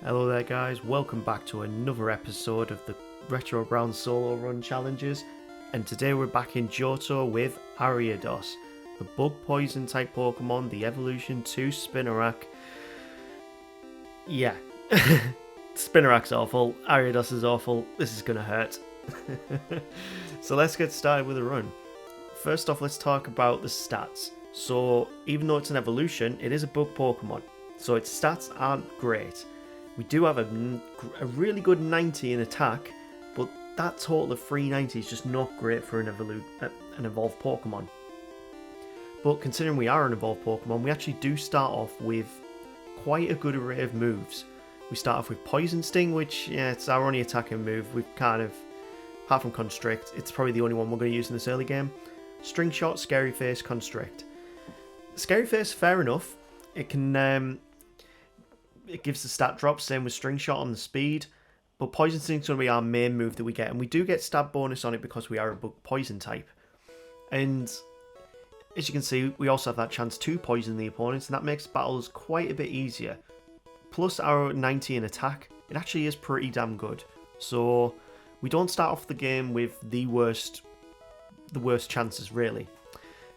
Hello there guys, welcome back to another episode of the Retro Brown Solo Run Challenges, and today we're back in Johto with Ariados, the bug poison type Pokemon, the evolution to Spinarak. Yeah, Spinarak's awful, Ariados is awful, this is gonna hurt. So let's get started with the run. First off, let's talk about the stats. So even though it's an evolution, it is a bug Pokemon, so its stats aren't great. We do have a really good 90 in attack, but that total of 390 is just not great for an evolved Pokemon. But considering we are an evolved Pokemon, we actually do start off with quite a good array of moves. We start off with Poison Sting, which, yeah, it's our only attacking move. We've kind of, apart from Constrict, it's probably the only one we're going to use in this early game. String Shot, Scary Face, Constrict. Scary Face, fair enough. It can... It gives the stat drop, same with String Shot on the speed, but Poison Sting is going to be our main move that we get, and we do get stab bonus on it because we are a bug poison type. And as you can see, we also have that chance to poison the opponents, and that makes battles quite a bit easier. Plus our 90 in attack, it actually is pretty damn good. So we don't start off the game with the worst chances really.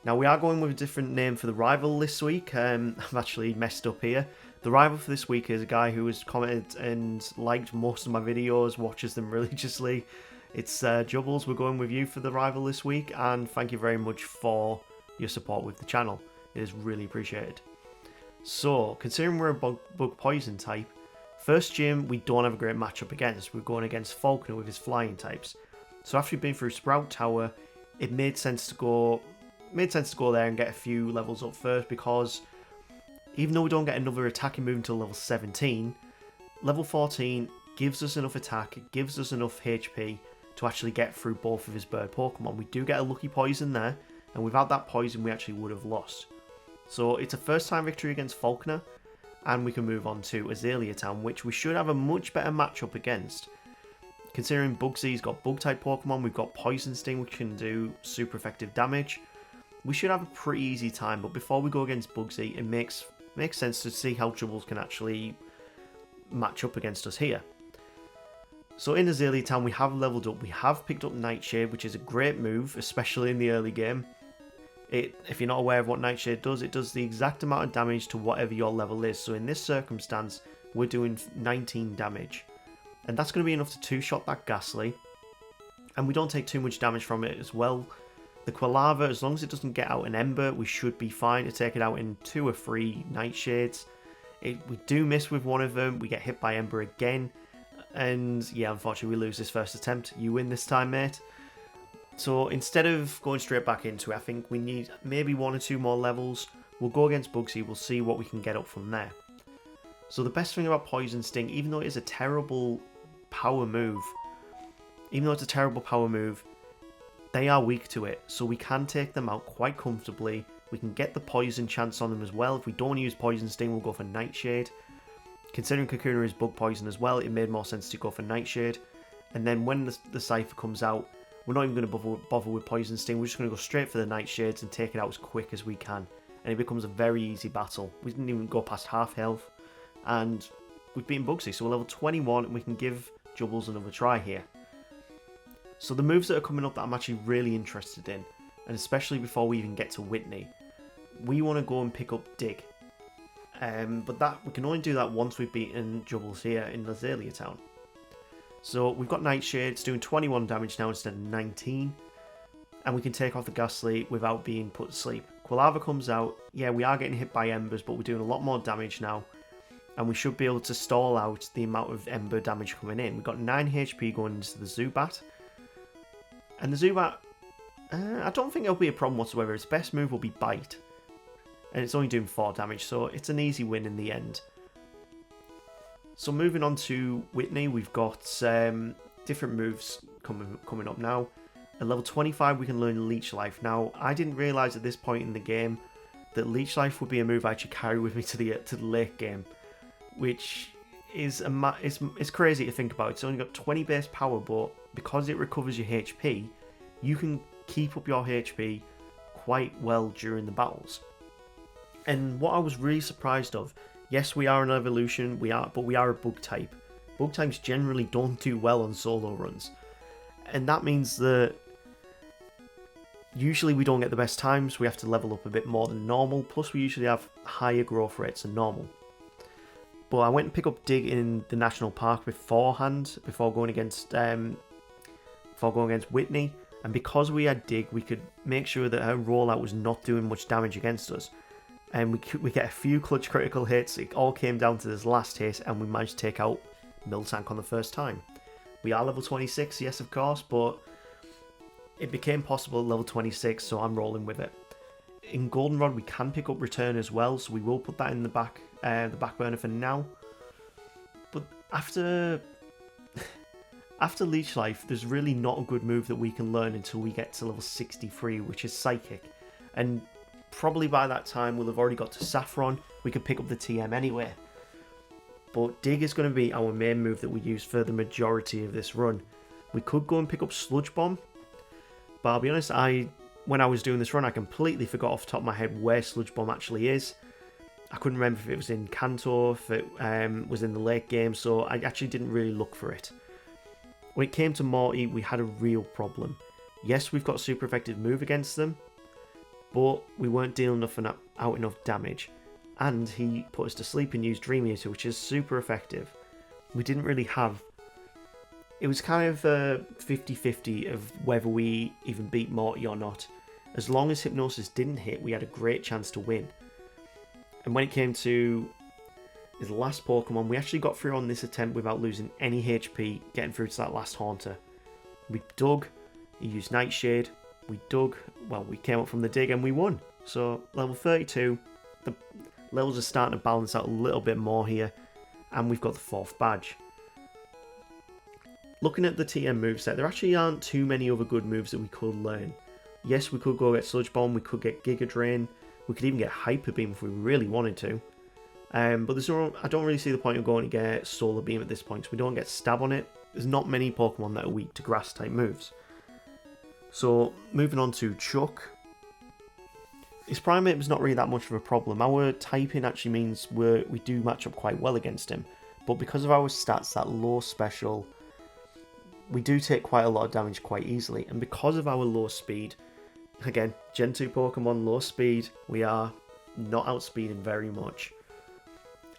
Now we are going with a different name for the rival this week. I've actually messed up here. The rival for this week is a guy who has commented and liked most of my videos, watches them religiously. It's Jubbles. We're going with you for the rival this week, and thank you very much for your support with the channel. It is really appreciated. So, considering we're a bug poison type, first gym we don't have a great matchup against. We're going against Falconer with his flying types. So after we've been through Sprout Tower, it made sense to go there and get a few levels up first, because even though we don't get another attacking move until level 17, level 14 gives us enough attack, it gives us enough HP to actually get through both of his bird Pokemon. We do get a lucky poison there, and without that poison we actually would have lost. So it's a first time victory against Falconer, and we can move on to Azalea Town, which we should have a much better matchup against. Considering Bugsy's got bug type Pokemon, we've got Poison Sting which can do super effective damage. We should have a pretty easy time, but before we go against Bugsy, it makes sense to see how Jubbles can actually match up against us here. So in Azalea Town we have leveled up, we have picked up Nightshade, which is a great move, especially in the early game. If you're not aware of what Nightshade does, it does the exact amount of damage to whatever your level is. So in this circumstance, we're doing 19 damage. And that's going to be enough to two-shot that Ghastly. And we don't take too much damage from it as well. The Quilava, as long as it doesn't get out an Ember, we should be fine to take it out in 2 or 3 Nightshades. We do miss with one of them, we get hit by Ember again, and yeah, unfortunately we lose this first attempt. You win this time, mate. So instead of going straight back into it, I think we need maybe 1 or 2 more levels. We'll go against Bugsy, we'll see what we can get up from there. So the best thing about Poison Sting, even though it is a terrible power move, they are weak to it, so we can take them out quite comfortably. We can get the poison chance on them as well. If we don't use Poison Sting, we'll go for Nightshade. Considering Kakuna is bug poison as well, it made more sense to go for Nightshade. And then when the Cypher comes out, we're not even going to bother with Poison Sting. We're just going to go straight for the Nightshades and take it out as quick as we can. And it becomes a very easy battle. We didn't even go past half health, and we've beaten Bugsy, so we're level 21 and we can give Jubbles another try here. So the moves that are coming up that I'm actually really interested in, and especially before we even get to Whitney, we want to go and pick up Dig. But that we can only do that once we've beaten Jubbles here in Azalea Town. So we've got Nightshade, it's doing 21 damage now instead of 19, and we can take off the Ghastly without being put to sleep. Quilava comes out, yeah, we are getting hit by Embers, but we're doing a lot more damage now, and we should be able to stall out the amount of Ember damage coming in. We've got 9 HP going into the Zubat. And the Zubat, I don't think it'll be a problem whatsoever. Its best move will be Bite. And it's only doing 4 damage, so it's an easy win in the end. So moving on to Whitney, we've got different moves coming up now. At level 25 we can learn Leech Life. Now, I didn't realise at this point in the game that Leech Life would be a move I should carry with me to the late game. Which is it's crazy to think about. It's only got 20 base power, but because it recovers your HP, you can keep up your HP quite well during the battles. And what I was really surprised of Yes, we are an evolution, but we are a bug type. Bug types generally don't do well on solo runs. And that means that usually we don't get the best times, we have to level up a bit more than normal, plus we usually have higher growth rates than normal. But I went and picked up Dig in the national park beforehand, before going against Whitney, and because we had Dig, we could make sure that her rollout was not doing much damage against us. And we get a few clutch critical hits. It all came down to this last hit, and we managed to take out Miltank on the first time. We are level 26, yes of course, but it became possible at level 26, so I'm rolling with it. In Goldenrod we can pick up Return as well, so we will put that in the back burner for now. But after Leech Life, there's really not a good move that we can learn until we get to level 63, which is Psychic. And probably by that time we'll have already got to Saffron, we could pick up the TM anyway. But Dig is going to be our main move that we use for the majority of this run. We could go and pick up Sludge Bomb, but I'll be honest, when I was doing this run, I completely forgot off the top of my head where Sludge Bomb actually is. I couldn't remember if it was in Kanto, if it was in the late game, so I actually didn't really look for it. When it came to Morty, we had a real problem. Yes, we've got a super effective move against them, but we weren't dealing out enough damage. And he put us to sleep and used Dream Eater, which is super effective. We didn't really have... It was kind of 50-50 of whether we even beat Morty or not. As long as Hypnosis didn't hit, we had a great chance to win. And when it came to his last Pokemon, we actually got through on this attempt without losing any HP, getting through to that last Haunter. We dug, he used Nightshade, we dug, well, we came up from the dig and we won. So, level 32, the levels are starting to balance out a little bit more here, and we've got the 4th badge. Looking at the TM moveset, there actually aren't too many other good moves that we could learn. Yes, we could go get Sludge Bomb, we could get Giga Drain, we could even get Hyper Beam if we really wanted to. But I don't really see the point of going to get Solar Beam at this point, so we don't get Stab on it. There's not many Pokemon that are weak to Grass type moves. So, moving on to Chuck. His Primate was not really that much of a problem. Our typing actually means we do match up quite well against him. But because of our stats, that low special, we do take quite a lot of damage quite easily. And because of our low speed, again, Gen 2 Pokemon, low speed, we are not outspeeding very much.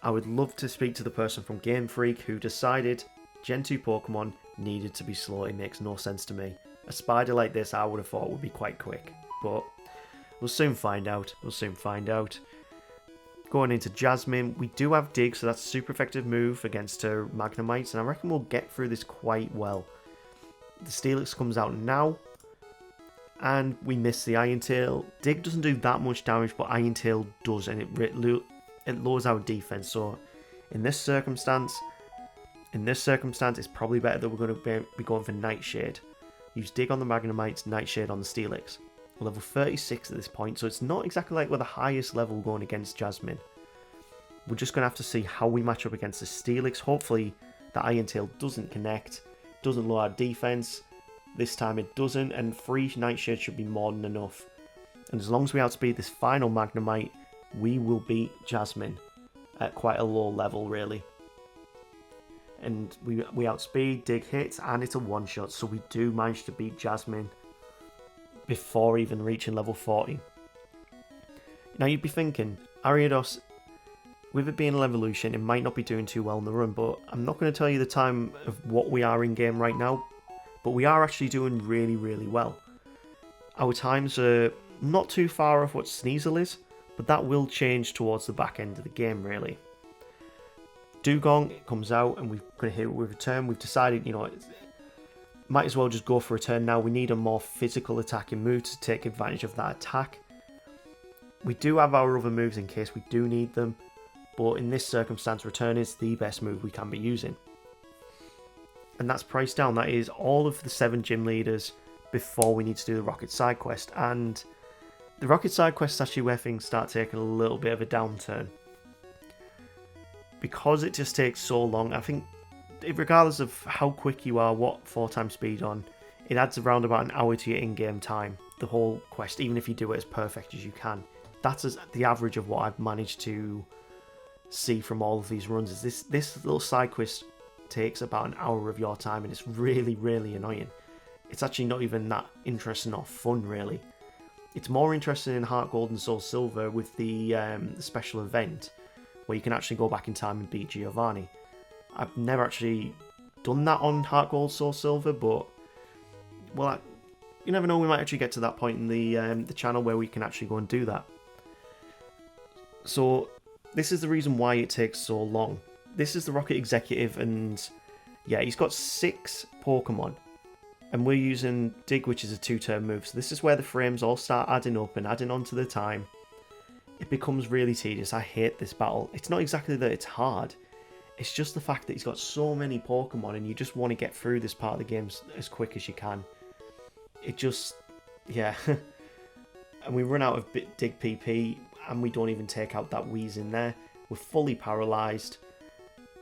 I would love to speak to the person from Game Freak who decided Gen 2 Pokemon needed to be slow. It makes no sense to me. A spider like this I would have thought would be quite quick. But we'll soon find out. Going into Jasmine, we do have Dig, so that's a super effective move against her Magnemites, and I reckon we'll get through this quite well. The Steelix comes out now, and we miss the Iron Tail. Dig doesn't do that much damage, but Iron Tail does, and it lowers our defense. So in this circumstance, it's probably better that we're going to be going for Nightshade. Use Dig on the Magnemites, Nightshade on the Steelix. Level 36 at this point, so it's not exactly like we're the highest level going against Jasmine. We're just going to have to see how we match up against the Steelix. Hopefully the Iron Tail doesn't connect, doesn't lower our defense. This time it doesn't, and 3 Nightshade should be more than enough. And as long as we outspeed this final Magnemite, we will beat Jasmine at quite a low level, really. And we outspeed, Dig hits, and it's a one-shot, so we do manage to beat Jasmine before even reaching level 40. Now you'd be thinking, Ariados, with it being an evolution, it might not be doing too well in the run, but I'm not going to tell you the time of what we are in game right now, but we are actually doing really, really well. Our times are not too far off what Sneasel is, but that will change towards the back end of the game, really. Dugong, it comes out, and we're going to hit it with Return. We've decided, might as well just go for Return now. We need a more physical attacking move to take advantage of that attack. We do have our other moves in case we do need them, but in this circumstance, Return is the best move we can be using. And that's priced down. That is all of the 7 gym leaders before we need to do the Rocket Side Quest. And the Rocket Side Quest is actually where things start taking a little bit of a downturn. Because it just takes so long, I think, regardless of how quick you are, what 4x speed on, it adds around about an hour to your in-game time, the whole quest, even if you do it as perfect as you can. That's the average of what I've managed to see from all of these runs is this little side quest takes about an hour of your time, and it's really, really annoying. It's actually not even that interesting or fun, really. It's more interesting in Heart Gold and Soul Silver with the special event, where you can actually go back in time and beat Giovanni. I've never actually done that on Heart Gold, Soul Silver, but, well, you never know, we might actually get to that point in the channel where we can actually go and do that. So, this is the reason why it takes so long. This is the Rocket Executive, and yeah, he's got 6 Pokemon. And we're using Dig, which is a 2-turn move. So this is where the frames all start adding up and adding on to the time. It becomes really tedious. I hate this battle. It's not exactly that it's hard. It's just the fact that he's got so many Pokemon and you just want to get through this part of the game as quick as you can. It just, yeah. And we run out of Dig PP and we don't even take out that Wheeze in there. We're fully paralysed.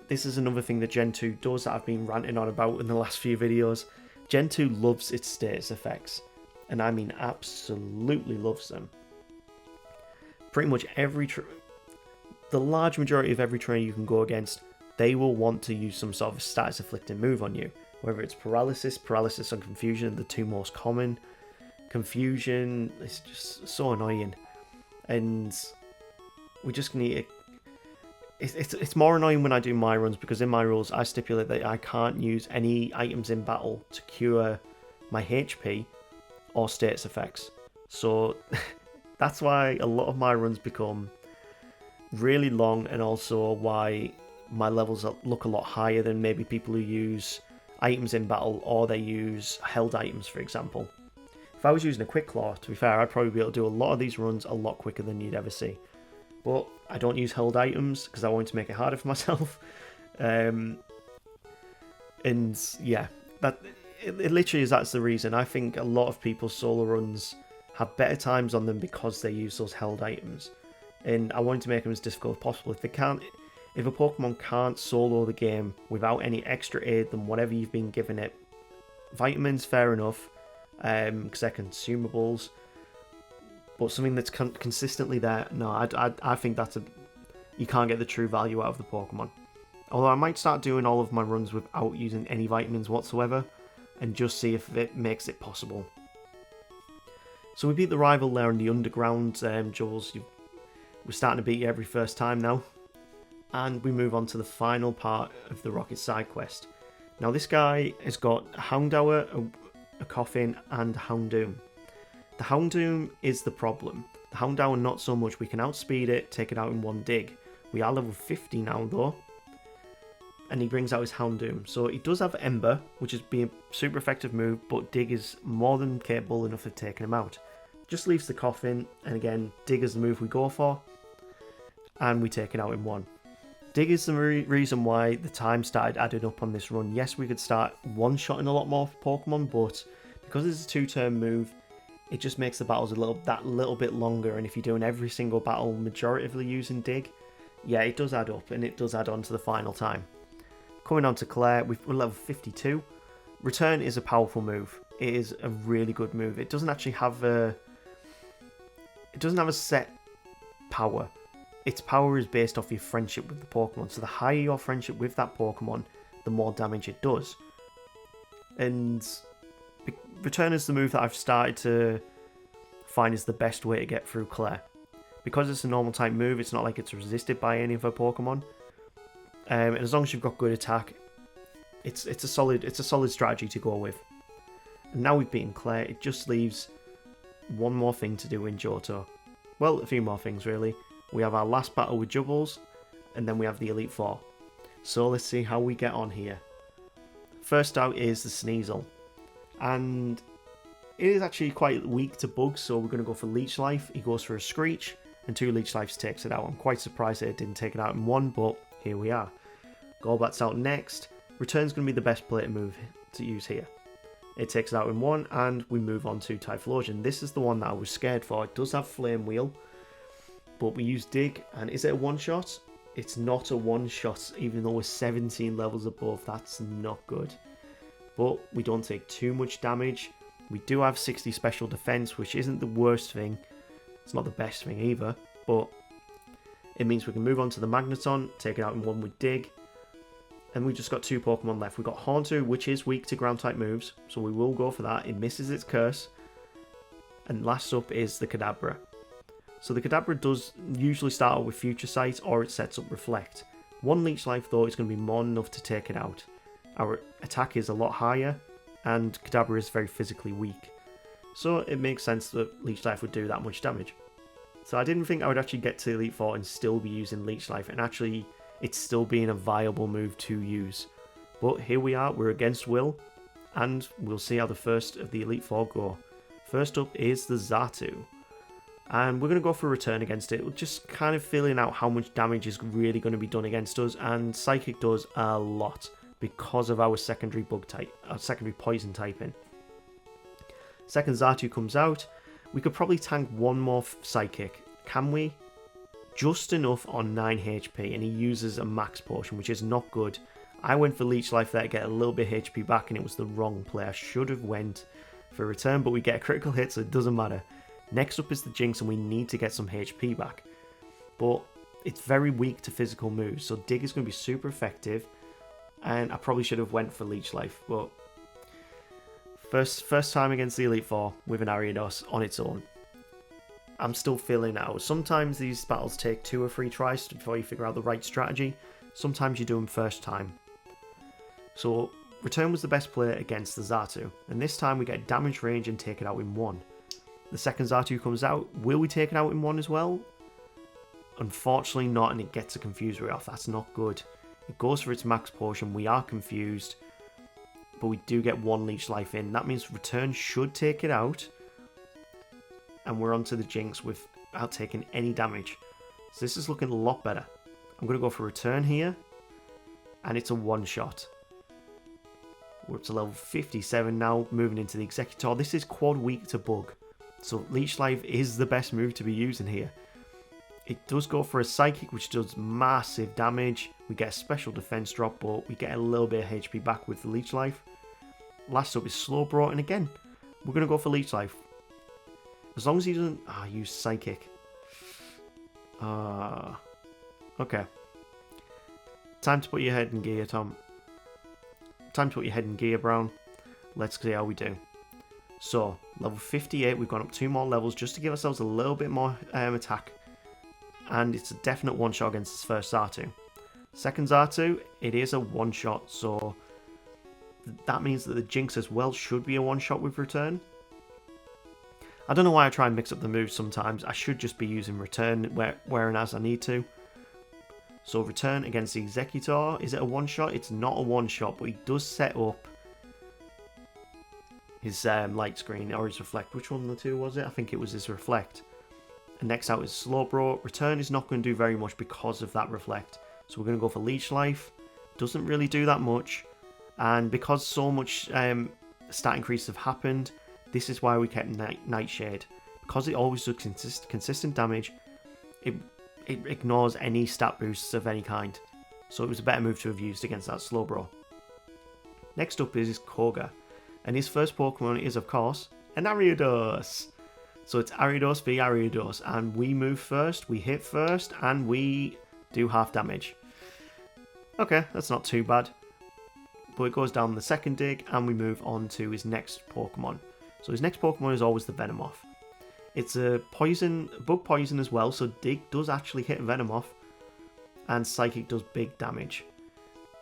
This is another thing that Gen 2 does that I've been ranting on about in the last few videos. Gen 2 loves its status effects, and I mean absolutely loves them. Pretty much the large majority of every trainer you can go against, they will want to use some sort of status afflicting move on you. Whether it's paralysis and confusion, the 2 most common. Confusion is just so annoying, and we just need to... It's more annoying when I do my runs, because in my rules I stipulate that I can't use any items in battle to cure my HP or status effects. So that's why a lot of my runs become really long, and also why my levels look a lot higher than maybe people who use items in battle or they use held items, for example. If I was using a Quick Claw, to be fair, I'd probably be able to do a lot of these runs a lot quicker than you'd ever see. But I don't use held items because I want to make it harder for myself. And yeah, it literally is, that's the reason. I think a lot of people's solo runs have better times on them because they use those held items. And I wanted to make them as difficult as possible. If a Pokemon can't solo the game without any extra aid than whatever you've been giving it, vitamins, fair enough, because they're consumables. But something that's consistently there, no, I think you can't get the true value out of the Pokemon. Although I might start doing all of my runs without using any vitamins whatsoever, and just see if it makes it possible. So we beat the rival there in the underground, Jules. We're starting to beat you every first time now. And we move on to the final part of the Rocket side quest. Now this guy has got a Houndour, a Coffin, and a Houndoom. The Houndoom is the problem. The Houndour not so much. We can outspeed it, take it out in 1 dig. We are level 50 now though. And he brings out his Houndoom. So he does have Ember, which is being a super effective move, but Dig is more than capable enough of taking him out. Just leaves the Coffin, and again, Dig is the move we go for. And we take it out in 1. Dig is the reason why the time started adding up on this run. Yes, we could start one-shotting a lot more Pokemon, but because it's a 2-turn move, it just makes the battles that little bit longer. And if you're doing every single battle majoritively using Dig, yeah, it does add up, and it does add on to the final time. Coming on to Claire, we're level 52. Return is a powerful move. It is a really good move. It doesn't actually have a set power. Its power is based off your friendship with the Pokemon. So the higher your friendship with that Pokemon, the more damage it does. And Return is the move that I've started to find is the best way to get through Claire. Because it's a normal type move, it's not like it's resisted by any of her Pokemon. And as long as you've got good attack, it's a solid strategy to go with. And now we've beaten Claire, it just leaves one more thing to do in Johto. Well, a few more things really. We have our last battle with Jubbles, and then we have the Elite Four. So let's see how we get on here. First out is the Sneasel. And it is actually quite weak to bugs, so we're going to go for Leech Life. He goes for a Screech, and 2 Leech Lives takes it out. I'm quite surprised that it didn't take it out in 1, but here we are. Golbat's out next. Return's going to be the best play to move to use here. It takes it out in 1, and we move on to Typhlosion. This is the one that I was scared for. It does have Flame Wheel, but we use Dig, and is it a one-shot? It's not a one-shot, even though we're 17 levels above. That's not good. But we don't take too much damage. We do have 60 special defense, which isn't the worst thing. It's not the best thing either, but It means we can move on to the Magneton, take it out in one with Dig. And we've just got 2 Pokemon left. We've got Haunter, which is weak to ground-type moves, so we will go for that. It misses its curse. And last up is the Kadabra. So the Kadabra does usually start out with Future Sight, or it sets up Reflect. 1 Leech Life though is going to be more than enough to take it out. Our attack is a lot higher, and Kadabra is very physically weak. So it makes sense that Leech Life would do that much damage. So I didn't think I would actually get to Elite Four and still be using Leech Life, and actually it's still being a viable move to use. But here we are, we're against Will, and we'll see how the first of the Elite Four go. First up is the Xatu. And we're going to go for a return against it, just kind of feeling out how much damage is really going to be done against us, and Psychic does a lot because of our secondary bug type, our secondary poison typing. Second Xatu comes out. We could probably tank one more Psychic. Can we? Just enough on 9 HP, and he uses a max potion, which is not good. I went for Leech Life there to get a little bit of HP back, and it was the wrong play. I should have went for a return, but we get a critical hit, so it doesn't matter. Next up is the Jinx, and we need to get some HP back. But it's very weak to physical moves, so Dig is going to be super effective. And I probably should have went for Leech Life, but first time against the Elite Four with an Ariados on its own. I'm still feeling out. Sometimes these battles take 2 or 3 tries before you figure out the right strategy. Sometimes you do them first time. So Return was the best play against the Xatu, and this time we get damage range and take it out in 1. The second Xatu comes out. Will we take it out in 1 as well? Unfortunately not, and it gets a Confuse Ray off. That's not good. It goes for its max potion. We are confused, but we do get 1 Leech Life in. That means Return should take it out, and we're onto the Jinx without taking any damage. So this is looking a lot better. I'm going to go for Return here, and it's a one-shot. We're up to level 57 now, moving into the Executor. This is quad weak to bug, so Leech Life is the best move to be using here. It does go for a Psychic, which does massive damage. We get a special defense drop, but we get a little bit of HP back with the Leech Life. Last up is Slowbro, and again, we're going to go for Leech Life. As long as he doesn't use Psychic. Okay. Time to put your head in gear, Tom. Time to put your head in gear, Brown. Let's see how we do. So, level 58, we've gone up 2 more levels just to give ourselves a little bit more attack. And it's a definite one-shot against this first Xatu. Second Xatu, it is a one-shot, so that means that the Jinx as well should be a one-shot with Return. I don't know why I try and mix up the moves sometimes. I should just be using Return where and as I need to. So Return against the Executor. Is it a one-shot? It's not a one-shot, but he does set up his light screen or his Reflect. Which one of the two was it? I think it was his Reflect. And next out is Slowbro. Return is not going to do very much because of that Reflect. So we're going to go for Leech Life. Doesn't really do that much. And because so much stat increases have happened, this is why we kept Nightshade. Because it always does consistent damage, it ignores any stat boosts of any kind. So it was a better move to have used against that Slowbro. Next up is Koga. And his first Pokemon is, of course, an Ariados. So it's Ariados v Ariados. And we move first, we hit first, and we do half damage. Okay, that's not too bad. But it goes down the second dig, and we move on to his next Pokemon. So his next Pokemon is always the Venomoth. It's a bug poison as well, so Dig does actually hit Venomoth, and Psychic does big damage.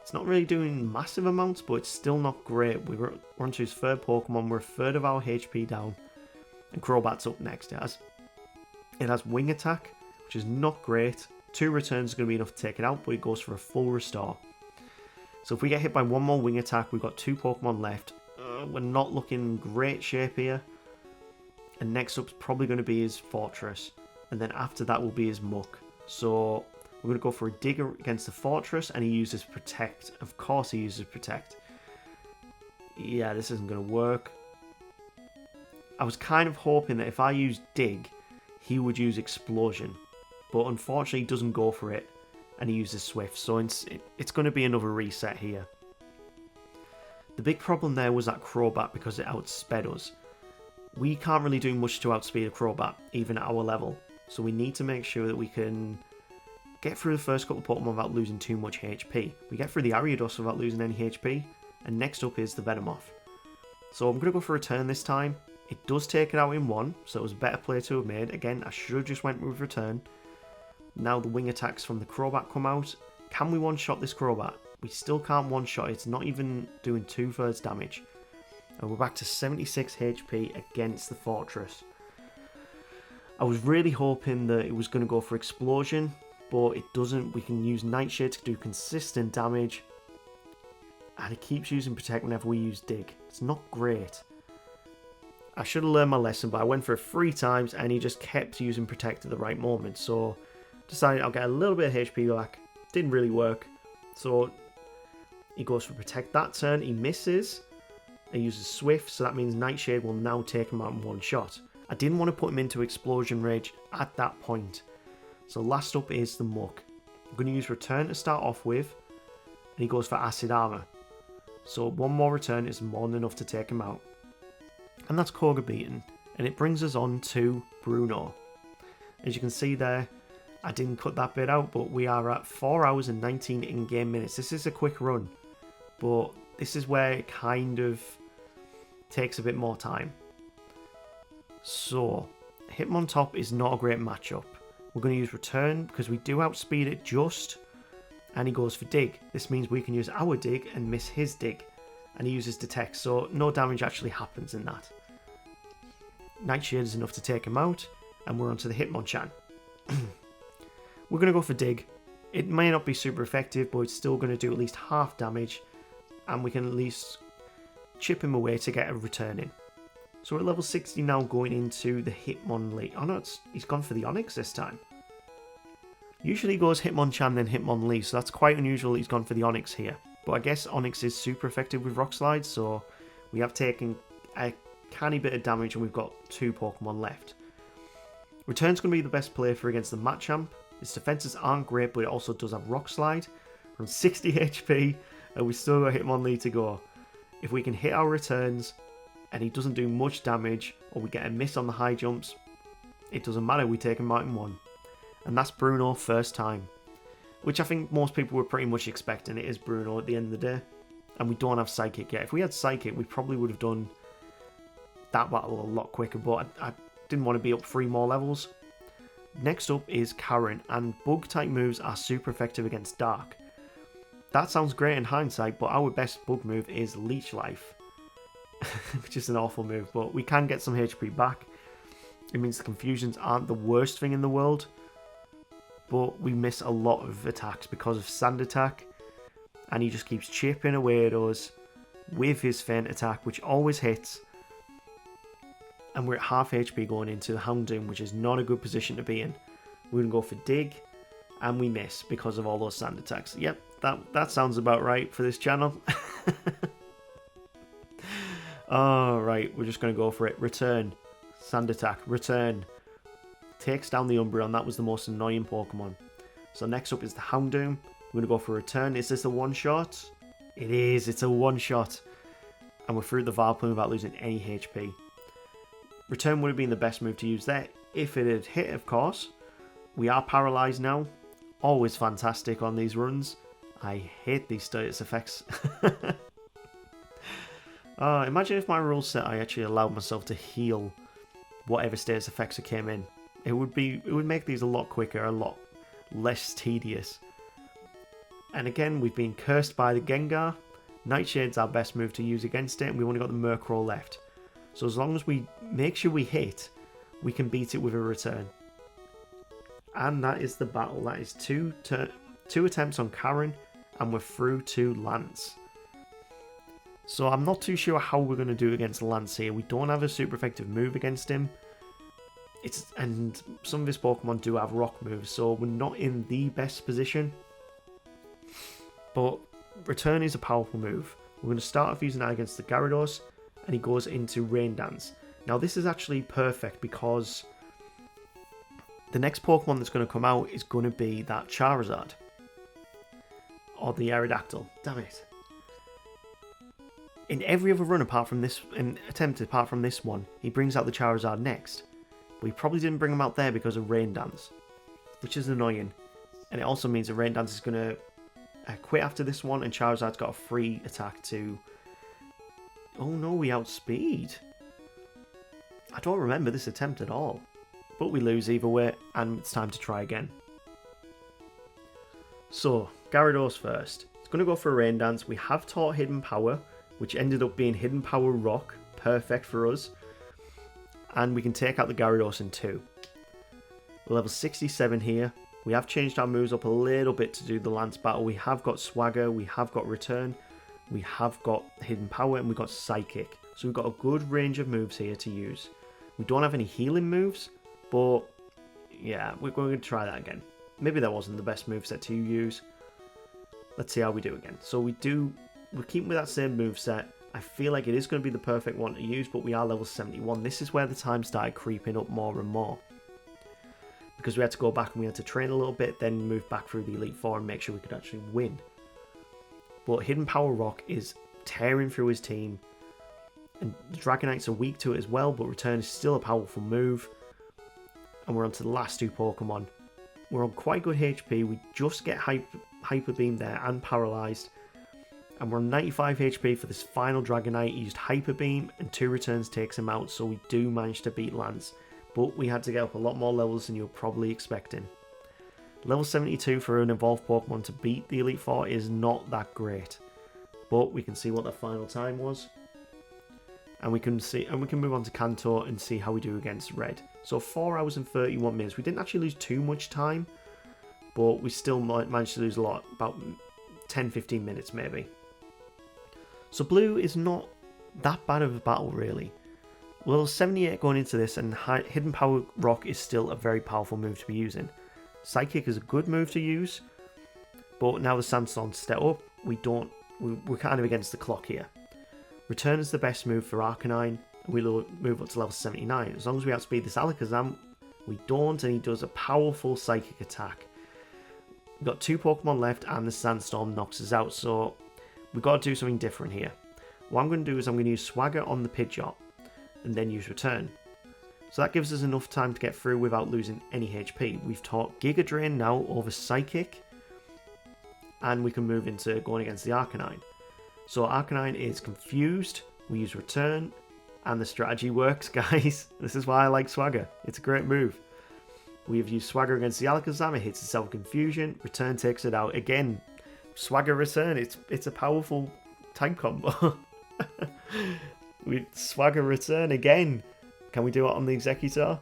It's not really doing massive amounts, but it's still not great. We're on to his third Pokemon, we're a third of our HP down, and Crobat's up next. It has Wing Attack, which is not great. 2 returns are going to be enough to take it out, but it goes for a full restore. So if we get hit by 1 more Wing Attack, we've got 2 Pokemon left. We're not looking in great shape here. And next up's probably going to be his Fortress. And then after that will be his Muck. So we're going to go for a Dig against the Fortress, and he uses Protect. Of course he uses Protect. Yeah, this isn't going to work. I was kind of hoping that if I use Dig, he would use Explosion. But unfortunately he doesn't go for it, and he uses Swift. So it's going to be another reset here. The big problem there was that Crobat, because it outsped us. We can't really do much to outspeed a Crobat, even at our level. So we need to make sure that we can get through the first couple of Pokemon without losing too much HP. We get through the Ariados without losing any HP, and next up is the Venomoth. So I'm going to go for Return this time. It does take it out in one, so it was a better play to have made. Again, I should have just went with Return. Now the wing attacks from the Crobat come out. Can we one-shot this Crobat? We still can't one-shot it. It's not even doing 2/3 damage. And we're back to 76 HP against the Fortress. I was really hoping that it was going to go for Explosion, but it doesn't. We can use Nightshade to do consistent damage. And it keeps using Protect whenever we use Dig. It's not great. I should have learned my lesson, but I went for it 3 times and he just kept using Protect at the right moment. So decided I'll get a little bit of HP back. Didn't really work. So he goes for Protect that turn. He misses. He uses Swift, so that means Nightshade will now take him out in one shot. I didn't want to put him into Explosion Rage at that point. So last up is the Muck. I'm going to use Return to start off with. And he goes for Acid Armor. So one more Return is more than enough to take him out. And that's Koga beaten. And it brings us on to Bruno. As you can see there, I didn't cut that bit out, but we are at 4 hours and 19 in-game minutes. This is a quick run, but this is where it kind of takes a bit more time. So, Hitmontop is not a great matchup. We're going to use Return because we do outspeed it just, and he goes for Dig. This means we can use our Dig and miss his Dig, and he uses Detect, so no damage actually happens in that. Nightshade is enough to take him out, and we're onto the Hitmonchan. We're going to go for Dig. It may not be super effective, but it's still going to do at least half damage, and we can at least chip him away to get a Return in. So we're at level 60 now, going into the Hitmonlee. Oh no, he's gone for the Onix this time. Usually he goes Hitmonchan then Hitmonlee, so that's quite unusual he's gone for the Onix here. But I guess Onix is super effective with Rock Slide, so we have taken a canny bit of damage and we've got 2 Pokemon left. Return's going to be the best play for against the Machamp. Its defenses aren't great, but it also does have Rock Slide from 60 HP, and we still got Hitmonlee to go. If we can hit our returns and he doesn't do much damage, or we get a miss on the high jumps, it doesn't matter, we take him out in one. And that's Bruno first time, which I think most people were pretty much expecting. It is Bruno at the end of the day, and we don't have Psychic yet. If we had Psychic, we probably would have done that battle a lot quicker, but I didn't want to be up 3 more levels. Next up is Karen, and bug type moves are super effective against Dark. That sounds great in hindsight, but our best bug move is Leech Life, which is an awful move, but we can get some HP back. It means the confusions aren't the worst thing in the world, but we miss a lot of attacks because of Sand Attack, and he just keeps chipping away at us with his Feint Attack, which always hits. And we're at half HP going into the Houndoom, which is not a good position to be in. We're going to go for Dig, and we miss because of all those Sand Attacks. Yep, that sounds about right for this channel. Alright, we're just going to go for it. Return. Sand Attack. Return. Takes down the Umbreon. That was the most annoying Pokemon. So next up is the Houndoom. We're going to go for Return. Is this a one-shot? It is. It's a one-shot. And we're through the Vileplume without losing any HP. Return would have been the best move to use there if it had hit, of course. We are paralysed now. Always fantastic on these runs. I hate these status effects. Imagine if my rule set I actually allowed myself to heal whatever status effects that came in. It would make these a lot quicker, a lot less tedious. And again, we've been cursed by the Gengar. Nightshade's our best move to use against it, and we've only got the Murkrow left. So as long as we make sure we hit, we can beat it with a Return. And that is the battle. That is two attempts on Karen, and we're through to Lance. So I'm not too sure how we're going to do against Lance here. We don't have a super effective move against him. And some of his Pokemon do have rock moves, so we're not in the best position. But Return is a powerful move. We're going to start off using that against the Gyarados, and he goes into Rain Dance. Now this is actually perfect because the next Pokemon that's going to come out is going to be that Charizard. Or the Aerodactyl. Damn it. In every other run apart from this one, he brings out the Charizard next. But he probably didn't bring him out there because of Rain Dance, which is annoying. and it also means that Rain Dance is going to quit after this one, and Charizard's got a free attack to... Oh no, we outspeed. I don't remember this attempt at all. But we lose either way, and it's time to try again. So, Gyarados first. It's going to go for a Rain Dance. We have taught Hidden Power, which ended up being Hidden Power Rock. Perfect for us. And we can take out the Gyarados in 2. We're level 67 here. We have changed our moves up a little bit to do the Lance battle. We have got Swagger, we have got Return, we have got Hidden Power, and we've got Psychic. So we've got a good range of moves here to use. We don't have any healing moves, but yeah, we're going to try that again. Maybe that wasn't the best moveset to use. Let's see how we do again. So we're keeping with that same moveset. I feel like it is going to be the perfect one to use, but we are level 71. This is where the time started creeping up more and more. Because we had to go back and we had to train a little bit, then move back through the Elite Four and make sure we could actually win. But Hidden Power Rock is tearing through his team. And the Dragonites are weak to it as well, but Return is still a powerful move. And we're on to the last 2 Pokemon. We're on quite good HP. We just get Hyper Beam there and Paralyzed. And we're on 95 HP for this final Dragonite. He used Hyper Beam and 2 Returns takes him out, so we do manage to beat Lance. But we had to get up a lot more levels than you were probably expecting. Level 72 for an evolved Pokemon to beat the Elite Four is not that great. But we can see what the final time was. And we can move on to Kanto and see how we do against Red. So 4 hours and 31 minutes. We didn't actually lose too much time, but we still managed to lose a lot, about 10-15 minutes maybe. So Blue is not that bad of a battle really. Level 78 going into this, and Hidden Power Rock is still a very powerful move to be using. Psychic is a good move to use, but now the Sandstorm's step up, we're kind of against the clock here. Return is the best move for Arcanine, and we'll move up to level 79. As long as we outspeed this Alakazam, we don't, and he does a powerful Psychic attack. We've got 2 Pokemon left, and the Sandstorm knocks us out, so we've got to do something different here. What I'm going to do is I'm going to use Swagger on the Pidgeot, and then use Return. So that gives us enough time to get through without losing any HP. We've taught Giga Drain now over Psychic, and we can move into going against the Arcanine. So Arcanine is confused, we use Return, and the strategy works, guys. This is why I like Swagger. It's a great move. We have used Swagger against the Alakazam, it hits itself Confusion, Return takes it out. Again, Swagger Return, it's a powerful type combo. We Swagger Return again. Can we do it on the Executor?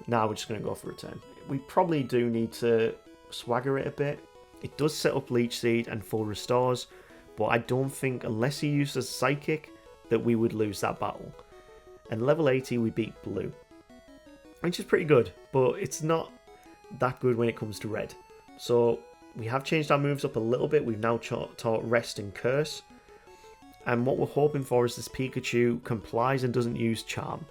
Nah, we're just going to go for Return. We probably do need to Swagger it a bit. It does set up Leech Seed and full restores, but I don't think, unless he uses Psychic, that we would lose that battle. And level 80 we beat Blue, which is pretty good, but it's not that good when it comes to Red. So we have changed our moves up a little bit. We've now taught Rest and Curse. And what we're hoping for is this Pikachu complies and doesn't use Charm.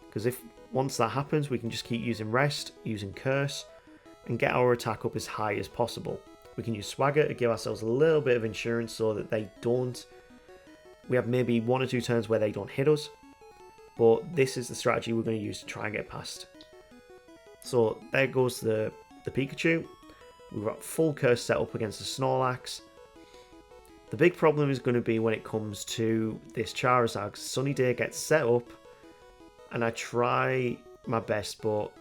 Because if once that happens, we can just keep using Rest, using Curse, and get our attack up as high as possible. We can use Swagger to give ourselves a little bit of insurance so that they don't... We have maybe 1 or 2 turns where they don't hit us. But this is the strategy we're going to use to try and get past. So there goes the Pikachu. We've got full Curse set up against the Snorlax. The big problem is going to be when it comes to this Charizard. Sunny Day gets set up, and I try my best, but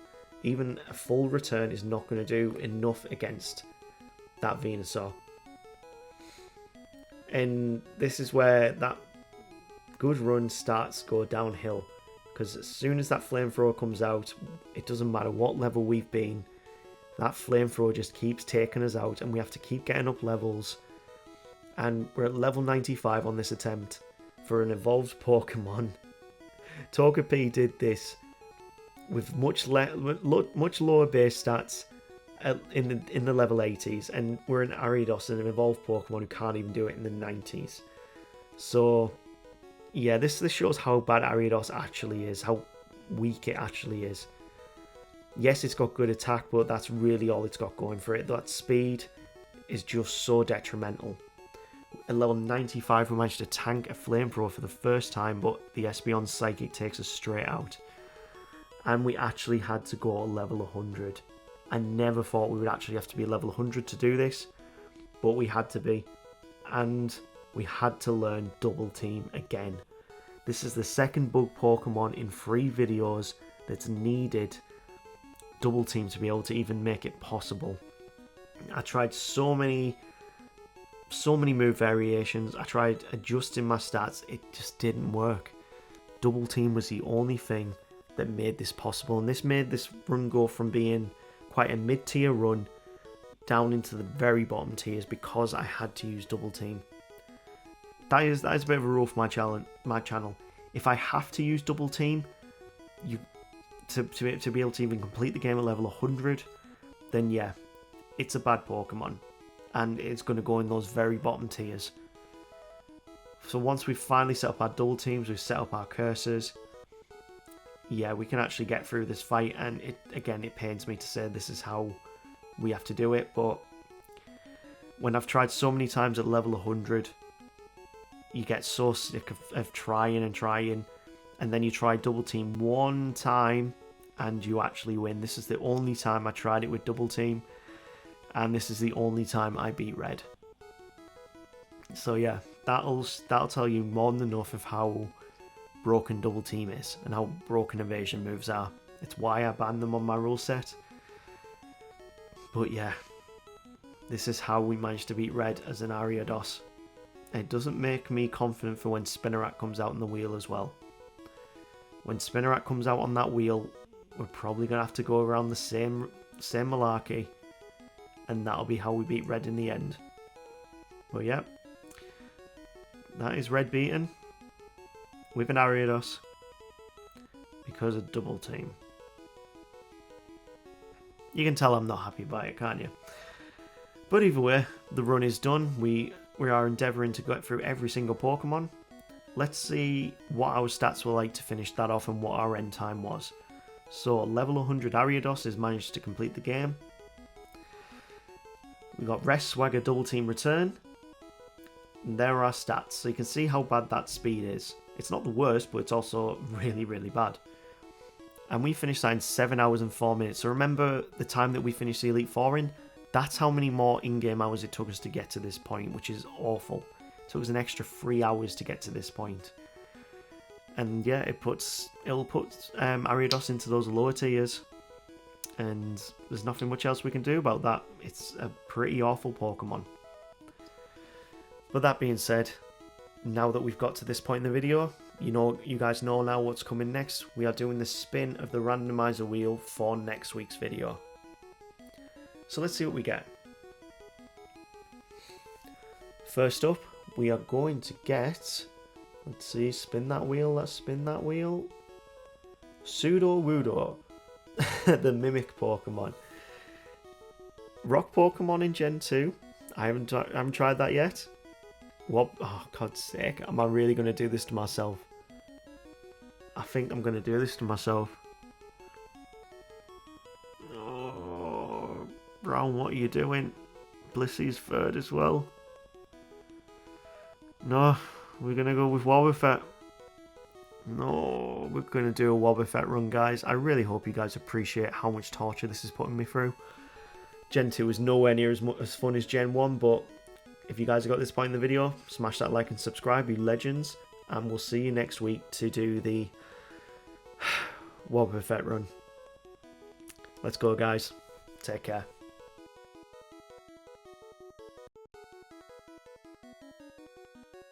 even a full Return is not going to do enough against that Venusaur. And this is where that good run starts to go downhill, because as soon as that Flamethrower comes out, it doesn't matter what level we've been, that Flamethrower just keeps taking us out, and we have to keep getting up levels. And we're at level 95 on this attempt for an evolved Pokemon. Togepi did this with much lower base stats in the level 80s, and we're an Ariados and an evolved Pokemon who can't even do it in the 90s. So yeah, this shows how bad Ariados actually is, how weak it actually is. Yes, it's got good attack, but that's really all it's got going for it. That speed is just so detrimental. At level 95 we managed to tank a Flamethrower for the first time, but the Espeon Psychic takes us straight out. And we actually had to go to level 100. I never thought we would actually have to be level 100 to do this, but we had to be. And we had to learn Double Team again. This is the second bug Pokemon in 3 videos that's needed Double Team to be able to even make it possible. I tried so many move variations. I tried adjusting my stats. It just didn't work. Double Team was the only thing that made this possible, and this made this run go from being quite a mid-tier run down into the very bottom tiers because I had to use Double Team. That is a bit of a rule for my channel. If I have to use Double Team, to be able to even complete the game at level 100, then yeah, it's a bad Pokemon, and it's going to go in those very bottom tiers. So once we've finally set up our Double Teams, we've set up our cursors, yeah, we can actually get through this fight. And it pains me to say this is how we have to do it, but when I've tried so many times at level 100, you get so sick of trying and trying, and then you try Double Team one time and you actually win. This is the only time I tried it with Double Team, and this is the only time I beat Red. So yeah, that'll tell you more than enough of how broken Double Team is and how broken evasion moves are. It's why I banned them on my rule set. But yeah, this is how we managed to beat Red as an Ariados. It doesn't make me confident for when Spinarak comes out on the wheel as well. When Spinarak comes out on that wheel, we're probably going to have to go around the same malarkey, and that'll be how we beat Red in the end. But yeah, that is Red beaten with an Ariados because of Double Team. You can tell I'm not happy by it, can't you? But either way, the run is done. We are endeavouring to get through every single Pokemon. Let's see what our stats were like to finish that off and what our end time was. So level 100 Ariados has managed to complete the game. We got Rest, Swagger, Double Team, Return. And there are our stats, so you can see how bad that speed is. It's not the worst, but it's also really, really bad. And we finished that in 7 hours and 4 minutes. So remember the time that we finished the Elite Four in? That's how many more in-game hours it took us to get to this point, which is awful. So it was an extra 3 hours to get to this point. And yeah, it'll put Ariados into those lower tiers. And there's nothing much else we can do about that. It's a pretty awful Pokemon. But that being said, now that we've got to this point in the video, you guys know now what's coming next. We are doing the spin of the randomizer wheel for next week's video. So let's see what we get. First up, we are going to get, let's see, spin that wheel, let's spin that wheel. Sudowoodo, the Mimic Pokemon. Rock Pokemon in Gen 2. I haven't tried that yet. What? Oh, God's sake. Am I really going to do this to myself? I think I'm going to do this to myself. Oh, Brown, what are you doing? Blissy's third as well. No, we're going to go with Wobbuffet. No, we're going to do a Wobbuffet run, guys. I really hope you guys appreciate how much torture this is putting me through. Gen 2 is nowhere near as fun as Gen 1, but if you guys have got this point in the video, smash that like and subscribe, you legends. And we'll see you next week to do the Wobbuffet run. Let's go, guys. Take care.